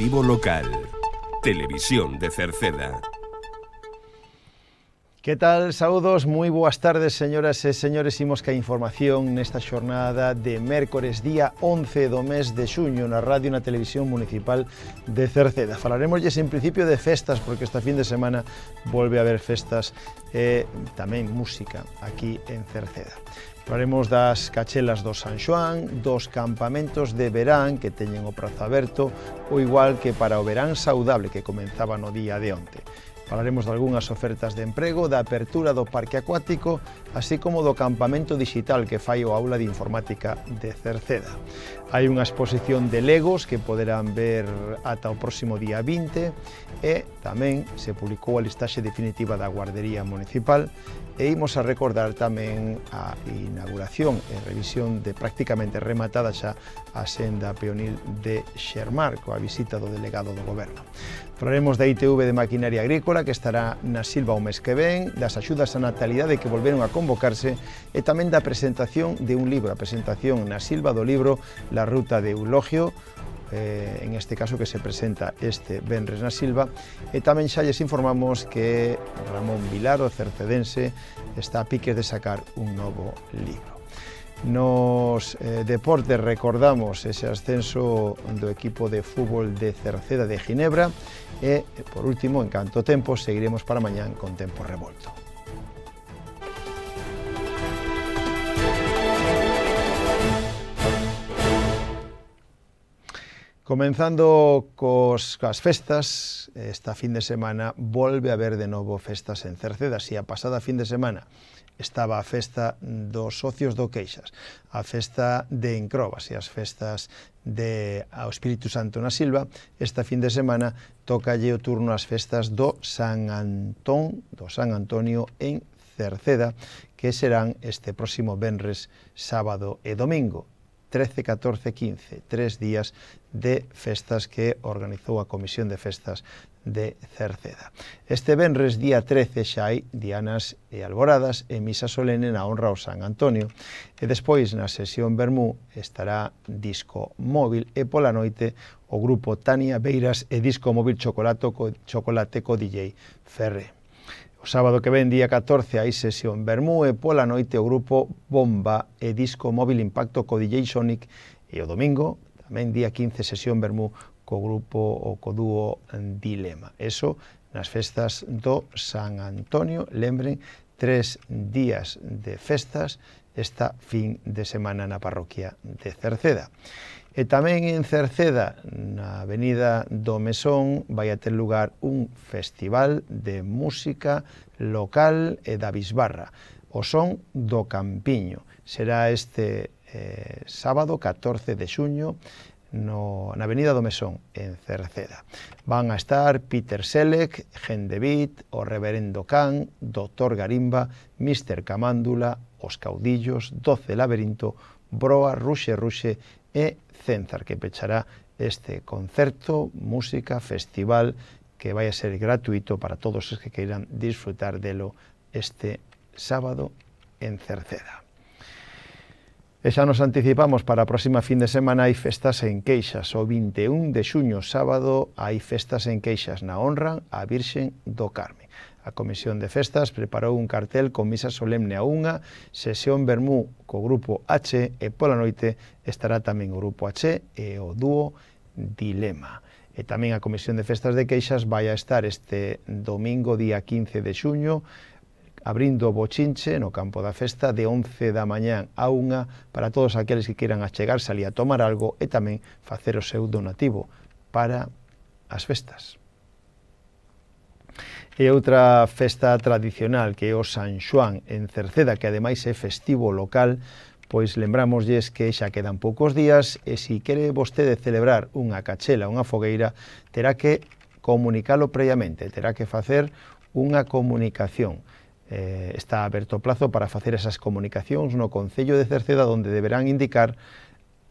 Informativo local. Televisión de Cerceda. Que tal? Saúdos, moi boas tardes, señoras e señores. Imos ca información nesta xornada de mércores, día 11 do mes de xuño, na radio e na televisión municipal de Cerceda. Falaremosles en principio de festas, porque esta fin de semana volve a haber festas e tamén música aquí en Cerceda. Falaremos das cachelas do San Xoán, dos campamentos de verán que teñen o prazo aberto, o igual que para o verán saudable que comenzaba no día de onte. Falaremos de algunhas ofertas de emprego, da apertura do parque acuático, así como do campamento digital que fai o aula de informática de Cerceda. Hai unha exposición de legos que poderán ver ata o próximo día 20 e tamén se publicou a listaxe definitiva da guardería municipal e imos a recordar tamén a inauguración e revisión de prácticamente rematada xa a senda peonil de Xermar, coa visita do delegado do goberno. Falaremos da ITV de maquinaria agrícola que estará na Silva o mes que ven, das axudas á natalidade que volveron a convocarse e tamén da presentación de un libro, a presentación na Silva do libro La Ruta de Eulogio, en este caso que se presenta este venres na Silva, e tamén xa lles informamos que Ramón Vilar, o cercedense, está a piques de sacar un novo libro. Nos deportes recordamos ese ascenso do equipo de fútbol de Cerceda de Ginebra e, por último, en canto tempo, seguiremos para mañán con tempo revolto. Comenzando coas festas, esta fin de semana volve a haber de novo festas en Cerceda. Si a pasada fin de semana estaba a festa dos socios do Queixas, a festa de Encrobas e as festas de ao Espírito Santo na Silva, esta fin de semana tócalle o turno ás festas do San Antonio en Cerceda, que serán este próximo venres, sábado e domingo. 13, 14, 15, 3 días de festas que organizou a Comisión de Festas de Cerceda. Este venres, día 13, xa hai dianas e alboradas e misa solene na honra ao San Antonio, e despois na sesión vermú estará disco móvil e pola noite o grupo Tania Beiras e disco móvil chocolate co DJ Ferré. O sábado que ven, día 14, hai sesión vermú e pola noite o grupo Bomba e disco móvil Impacto co DJ Sonic, e o domingo, tamén día 15, sesión vermú co grupo ou co dúo Dilema. Eso nas festas do San Antonio. Lembren, 3 días de festas esta fin de semana na parroquia de Cerceda. E tamén en Cerceda, na avenida do Mesón, vai a ter lugar un festival de música local e da bisbarra, o Son do Campiño. Será este sábado 14 de xuño na avenida do Mesón, en Cerceda. Van a estar Peter Selec, Gen de Beat, o Reverendo Can, Dr. Garimba, Mr. Camándula, Os Caudillos, 12 Laberinto, Broa, Ruxe e Cenzar, que pechará este concerto, música, festival, que vai a ser gratuito para todos os que queiran disfrutar delo este sábado en Cerceda. E xa nos anticipamos para a próxima fin de semana hai festas en Queixas. O 21 de xuño, sábado, hai festas en Queixas na honra a Virxen do Carme. A Comisión de Festas preparou un cartel con misa solemne a 1, sesión vermú co grupo H e pola noite estará tamén o grupo H e o dúo Dilema. E tamén a Comisión de Festas de Queixas vai a estar este domingo, día 15 de xuño, abrindo o bochinche no campo da festa de 11 da mañán a 1 para todos aqueles que queiran achegarse ali a tomar algo e tamén facer o seu donativo para as festas. E outra festa tradicional que é o San Xoán en Cerceda, que ademais é festivo local, pois lembramosles que xa quedan poucos días e se quere vostede celebrar unha cachela, unha fogueira, terá que comunicalo previamente, terá que facer unha comunicación. Está aberto o plazo para facer esas comunicacións no Concello de Cerceda, onde deberán indicar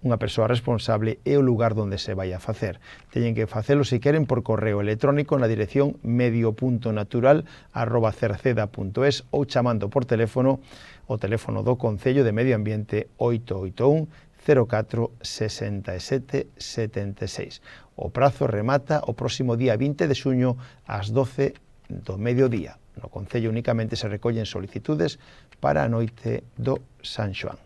unha persoa responsable e o lugar onde se vai a facer. Teñen que facelo, se queren, por correo electrónico na dirección medio.natural@cerceda.es ou chamando por teléfono o teléfono do Concello de Medio Ambiente 881 04 67 76. O prazo remata o próximo día 20 de xuño ás 12 do mediodía. No Concello únicamente se recollen solicitudes para a noite do San Xoán.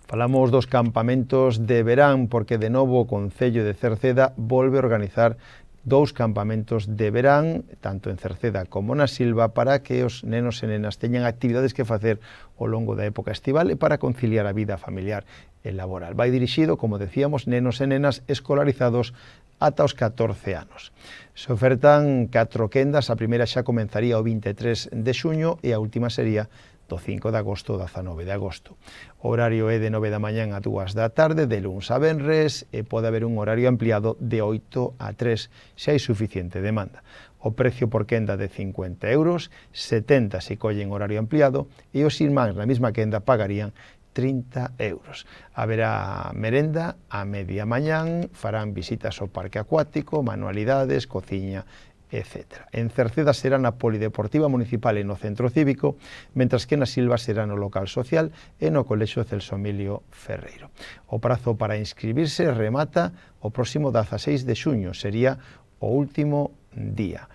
Falamos dos campamentos de verán, porque de novo o Concello de Cerceda volve a organizar dous campamentos de verán, tanto en Cerceda como na Silva, para que os nenos e nenas teñan actividades que facer ao longo da época estival e para conciliar a vida familiar e laboral. Vai dirixido, como decíamos, nenos e nenas escolarizados ata os 14 anos. Se ofertan 4 quendas, a primeira xa comenzaría o 23 de xuño e a última sería do 5 de agosto ao 19 de agosto. O horario é de 9 da mañán a 2 da tarde, de luns a venres, e pode haber un horario ampliado de 8 a 3, se hai suficiente demanda. O precio por quenda de 50 euros, 70 se collen horario ampliado, e os irmáns na mesma quenda pagarían 30 euros. Haberá merenda a media mañán, farán visitas ao parque acuático, manualidades, cociña, etc. En Cerceda será na Polideportiva Municipal e no Centro Cívico, mentras que na Silva será no local social e no Colexio Celso Emilio Ferreiro. O prazo para inscribirse remata o próximo 16 de xuño, sería o último día.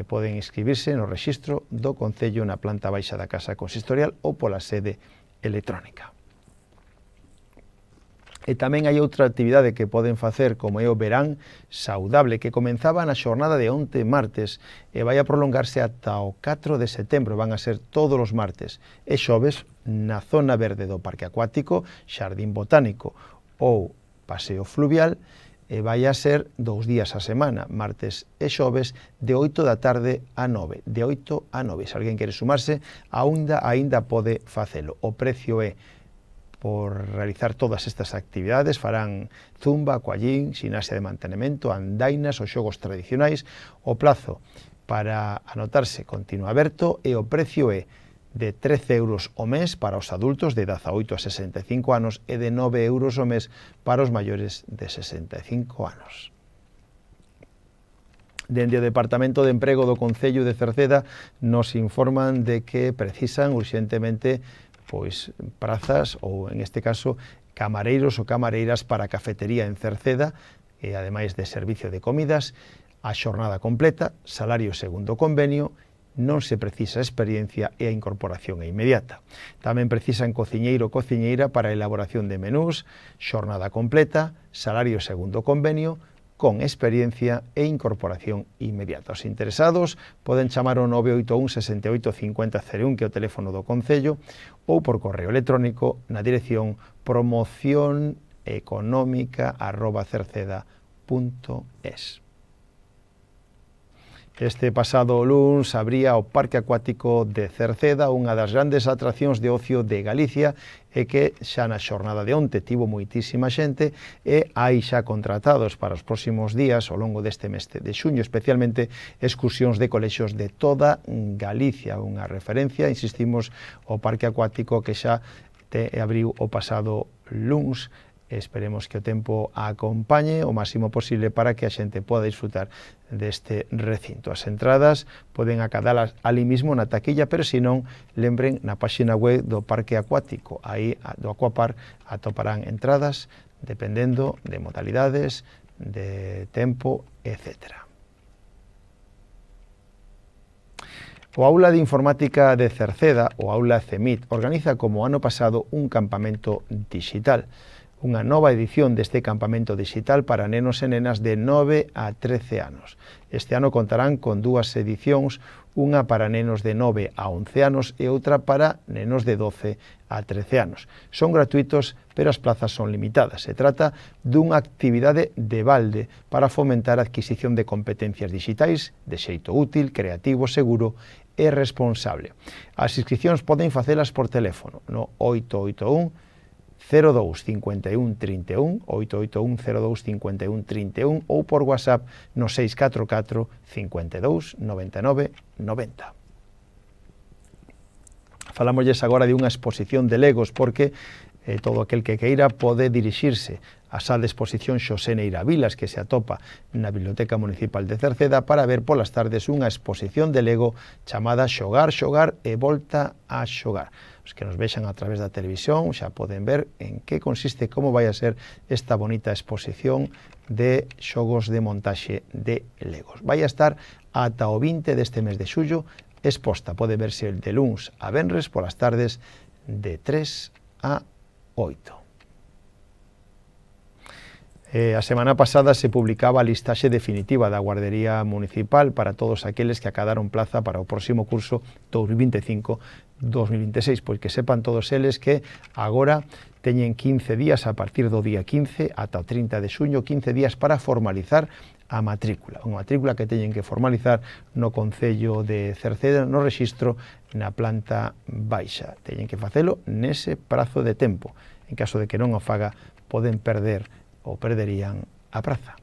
Poden inscribirse no rexistro do Concello na planta baixa da Casa Consistorial ou pola sede electrónica. E tamén hai outra actividade que poden facer, como é o verán saudable, que comenzaba na xornada de onte martes e vai a prolongarse ata o 4 de setembro, van a ser todos os martes e xoves na zona verde do Parque Acuático, Xardín Botánico ou Paseo Fluvial, e vai a ser 2 días a semana, martes e xoves, de 8 da tarde a 9, de 8 a 9. Se alguén quere sumarse, aínda pode facelo. O precio é, por realizar todas estas actividades, farán zumba, aquallín, xinasia de mantenemento, andainas, os xogos tradicionais. O plazo para anotarse continúa aberto e o precio é de 13 euros o mes para os adultos de 18 a 65 anos e de 9 euros o mes para os maiores de 65 anos. Dende o Departamento de Emprego do Concello de Cerceda nos informan de que precisan urxentemente prazas, ou en este caso camareiros ou camareiras para a cafetería en Cerceda, e ademais de servicio de comidas, a xornada completa, salario segundo convenio, non se precisa experiencia e a incorporación é inmediata. Tamén precisan cociñeiro ou cociñeira para a elaboración de menús, xornada completa, salario segundo convenio, con experiencia e incorporación inmediata. Os interesados poden chamar ao 981 68 50 01, que é o teléfono do Concello, ou por correo electrónico na dirección promocioneconómica@cerceda.es. Este pasado luns abría o Parque Acuático de Cerceda, unha das grandes atraccións de ocio de Galicia, e que xa na xornada de onte tivo moitísima xente, e hai xa contratados para os próximos días, ao longo deste mes de xuño, especialmente excursións de colexios de toda Galicia. Unha referencia, insistimos, o Parque Acuático que xa abriu o pasado luns. Esperemos que o tempo a acompañe o máximo posible para que a xente poda disfrutar deste recinto. As entradas poden acadalas ali mismo na taquilla, pero se non, lembren na páxina web do Parque Acuático. Aí, do Aquapar, atoparán entradas dependendo de modalidades, de tempo, etc. O Aula de Informática de Cerceda, o Aula CEMIT, organiza como ano pasado un campamento digital. Unha nova edición deste campamento digital para nenos e nenas de 9 a 13 anos. Este ano contarán con 2 edicións, unha para nenos de 9 a 11 anos e outra para nenos de 12 a 13 anos. Son gratuitos, pero as plazas son limitadas. Se trata dunha actividade de balde para fomentar a adquisición de competencias digitais de xeito útil, creativo, seguro e responsable. As inscripcións poden facelas por teléfono no 881 02 51 31, 881 02 51 31, ou por WhatsApp no 644 52 99 90. Falámosles agora de unha exposición de legos, porque todo aquel que queira pode dirixirse a sala de exposición Xosé Neira Vilas, que se atopa na Biblioteca Municipal de Cerceda, para ver polas tardes unha exposición de Lego chamada Xogar, Xogar e Volta a Xogar. Os que nos vexan a través da televisión xa poden ver en que consiste, como vai a ser esta bonita exposición de xogos de montaxe de Legos. Vai a estar ata o 20 deste mes de xullo exposta. Pode verse de luns a venres polas tardes de 3 a 8. A semana pasada se publicaba a listaxe definitiva da Guardería Municipal para todos aqueles que acadaron plaza para o próximo curso 2025-2026, pois que sepan todos eles que agora teñen 15 días a partir do día 15 ata o 30 de xuño, 15 días para formalizar a matrícula, unha matrícula que teñen que formalizar no Concello de Cerceda, no rexistro na planta baixa. Teñen que facelo nese prazo de tempo. En caso de que non o faga, poden perder ou perderían a praza.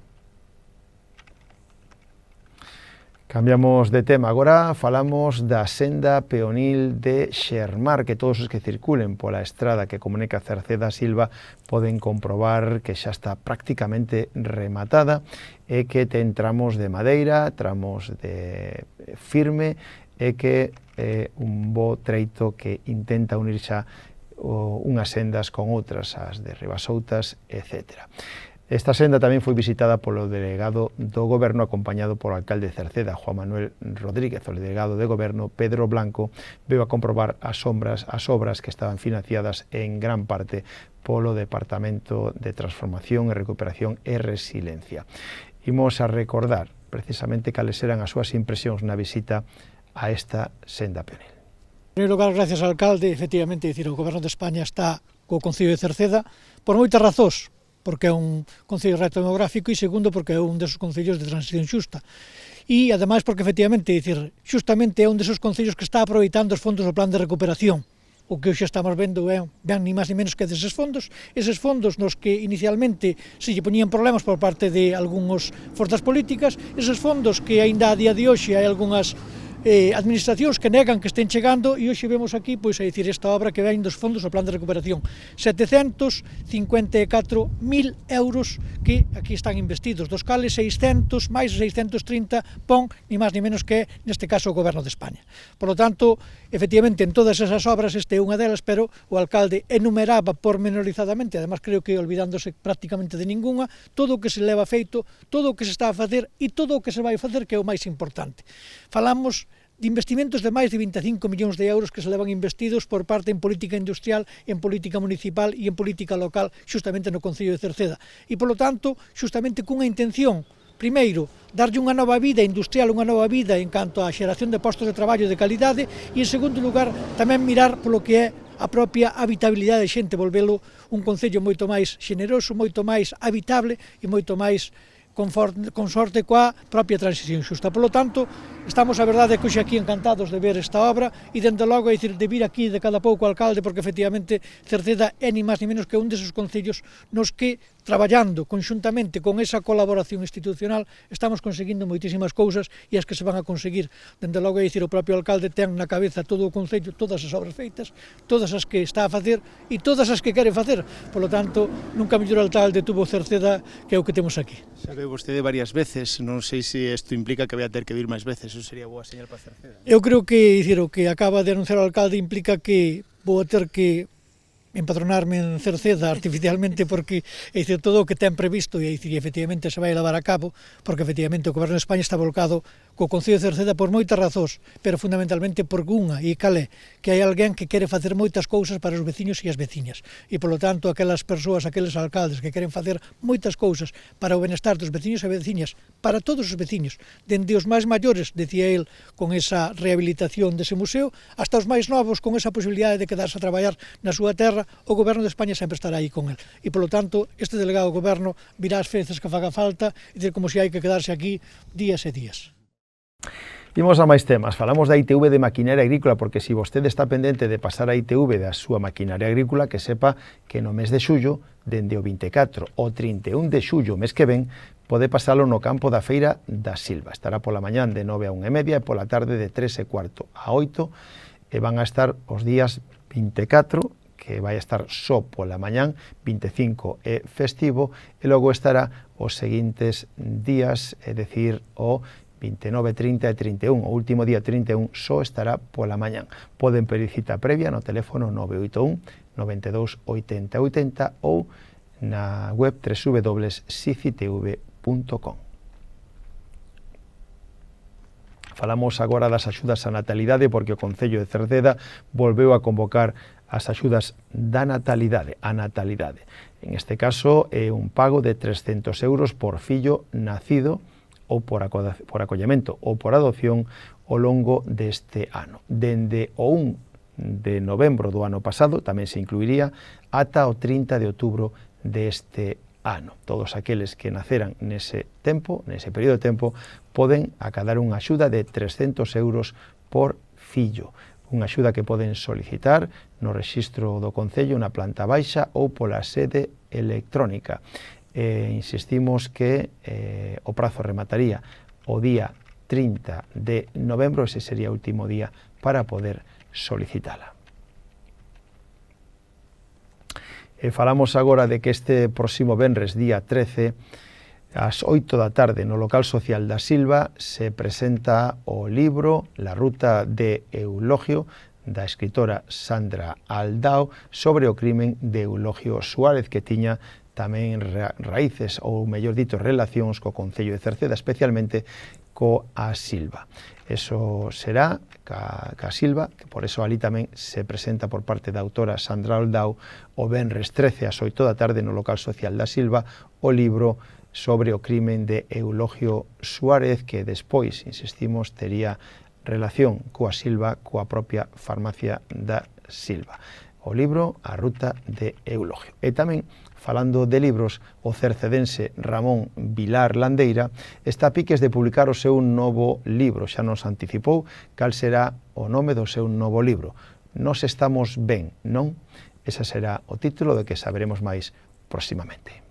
Cambiamos de tema, agora falamos da senda peonil de Xermar, que todos os que circulen pola estrada que comunica Cerceda a Silva poden comprobar que xa está prácticamente rematada e que ten tramos de madeira, tramos de firme e que é un bo treito que intenta unir xa unhas sendas con outras, as de Ribasoutas, etc. Esta senda tamén foi visitada polo delegado do Goberno acompañado polo alcalde de Cerceda, Juan Manuel Rodríguez. O delegado de Goberno, Pedro Blanco, veu a comprobar as obras que estaban financiadas en gran parte polo Departamento de Transformación e Recuperación e Resiliencia. Imos a recordar precisamente cales eran as súas impresións na visita a esta senda peonil. En primeiro lugar, gracias ao alcalde, efectivamente, o Goberno de España está co Concello de Cerceda por moitas razóns, porque é un concello reto demográfico e segundo porque é un desos concellos de transición xusta. E ademais porque efectivamente, xustamente é un desos concellos que está aproveitando os fondos do plan de recuperación. O que hoxe estamos vendo é ni máis ni menos que deses fondos nos que inicialmente se lle poñían problemas por parte de algúns forzas políticas, eses fondos que aínda a día de hoxe hai algunhas administracións que negan que estén chegando e hoxe vemos aquí pois a dicir esta obra que ven dos fondos do plan de recuperación 754.000 euros que aquí están investidos, dos cales 600 máis 630 pon ni máis ni menos que neste caso o Goberno de España. Por lo tanto, efectivamente en todas esas obras este é unha delas, pero o alcalde enumeraba pormenorizadamente, además creo que olvidándose prácticamente de ningunha, todo o que se leva feito, todo o que se está a facer e todo o que se vai facer, que é o máis importante. Falamos de investimentos de máis de 25 millóns de euros que se levan investidos por parte en política industrial, en política municipal e en política local, xustamente no Concello de Cerceda. E, polo tanto, xustamente cunha intención, primeiro, darlle unha nova vida industrial, unha nova vida en canto á xeración de postos de traballo de calidade e, en segundo lugar, tamén mirar polo que é a propia habitabilidade de xente, volvelo un concello moito máis xeneroso, moito máis habitable e moito máis consorte coa propia transición xusta. Por lo tanto, estamos, a verdade, que hoxe aquí encantados de ver esta obra e, dende logo, de vir aquí de cada pouco o alcalde, porque, efectivamente, Cerceda é ni máis ni menos que un deses concellos nos que, traballando conxuntamente con esa colaboración institucional, estamos conseguindo moitísimas cousas e as que se van a conseguir, dende logo, o propio alcalde ten na cabeza todo o concello, todas as obras feitas, todas as que está a facer e todas as que quere facer. Por lo tanto, nunca mellor alcalde tuvo Cerceda que é o que temos aquí. Sabe vostede varias veces, non sei se isto implica que vai a ter que vir máis veces, eso sería boa señal para Cerceda. Eu creo que o que acaba de anunciar o alcalde implica que vou a ter que empadronarme en Cerceda artificialmente porque todo o que ten previsto e efectivamente se vai levar a cabo, porque efectivamente o Goberno de España está volcado co Concello de Cerceda por moitas razóns, pero fundamentalmente por unha, e cal é, que hai alguén que quere facer moitas cousas para os veciños e as veciñas, e polo tanto aquelas persoas, aqueles alcaldes que queren facer moitas cousas para o benestar dos veciños e veciñas, para todos os veciños, dende os máis maiores, decía el, con esa rehabilitación dese museo, hasta os máis novos con esa posibilidade de quedarse a traballar na súa terra, o Goberno de España sempre estará aí con el. E, polo tanto, este delegado do Goberno virá as veces que faga falta e dizer como se hai que quedarse aquí días e días. Imos a máis temas. Falamos da ITV de maquinaria agrícola, porque se vostede está pendente de pasar a ITV da súa maquinaria agrícola, que sepa que no mes de xullo, dende o 24 ao 31 de xullo, mes que ven, pode pasalo no campo da Feira da Silva. Estará pola mañán de 9 a 1:30 e pola tarde de 3:15 a 8, e van a estar os días 24, que vai estar só pola mañán, 25 é festivo, e logo estará os seguintes días, é dicir, o 29, 30 e 31. O último día 31 só estará pola mañán. Poden pedir cita previa no teléfono 981 92 80 80 ou na web www.sicitv.com. Falamos agora das axudas á natalidade porque o Concello de Cerceda volveu a convocar as axudas da natalidade, a natalidade. En este caso é un pago de 300 euros por fillo nacido ou por acollemento ou por adopción ao longo deste ano. Dende o 1 de novembro do ano pasado, tamén se incluiría, ata o 30 de outubro deste ano. Todos aqueles que naceran nese tempo, nese período de tempo, poden acadar unha axuda de 300 euros por fillo. Unha axuda que poden solicitar no rexistro do Concello na planta baixa ou pola sede electrónica. Insistimos que o prazo remataría o día 30 de novembro, ese sería o último día para poder solicitala. Falamos agora de que este próximo venres, día 13, ás 8 da tarde, no local social da Silva, se presenta o libro La ruta de Eulogio, da escritora Sandra Aldao, sobre o crimen de Eulogio Suárez, que tiña tamén raíces, ou mellor dito, relacións co Concello de Cerceda, especialmente coa Silva. Eso será ca Silva, que por eso ali tamén se presenta por parte da autora Sandra Aldao o venres 13 ás 8 da tarde no local social da Silva o libro sobre o crimen de Eulogio Suárez, que despois, insistimos, tería relación coa Silva, coa propia farmacia da Silva. O libro A ruta de Eulogio. E tamén, falando de libros, o cercedense Ramón Vilar Landeira está a piques de publicar o seu novo libro. Xa nos anticipou cal será o nome do seu novo libro. Nos estamos ben, non? Ese será o título do que saberemos máis próximamente.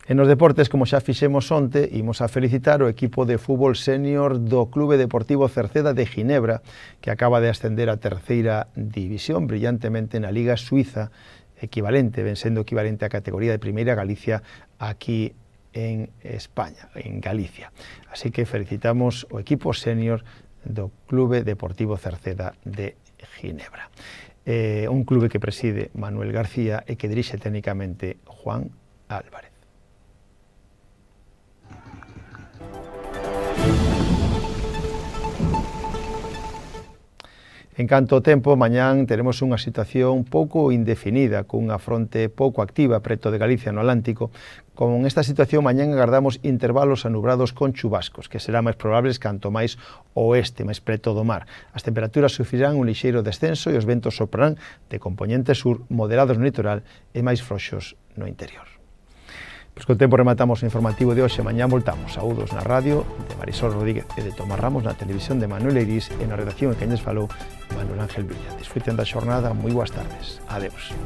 En os deportes, como xa fixemos onte, imos a felicitar o equipo de fútbol sénior do Clube Deportivo Cerceda de Ginebra, que acaba de ascender a terceira división brillantemente na Liga Suiza, vencendo equivalente á categoría de Primeira Galicia aquí en España, en Galicia. Así que felicitamos o equipo sénior do Clube Deportivo Cerceda de Ginebra. Un clube que preside Manuel García e que dirixe técnicamente Juan Álvarez. En canto ao tempo, mañán teremos unha situación pouco indefinida, cunha fronte pouco activa preto de Galicia no Atlántico. Con esta situación, mañán agardamos intervalos anubrados con chubascos, que serán máis probables canto máis oeste, máis preto do mar. As temperaturas sufrirán un lixeiro descenso e os ventos soprarán de compoñente sur, moderados no litoral e máis frouxos no interior. Pois con tempo rematamos o informativo de hoxe. Mañán voltamos. Saúdos na radio de Marisol Rodríguez e de Tomás Ramos, na televisión de Manuel Eirís e na redacción en que lles falou Manuel Ángel Villa. Disfruten da xornada, moi boas tardes. Adeus.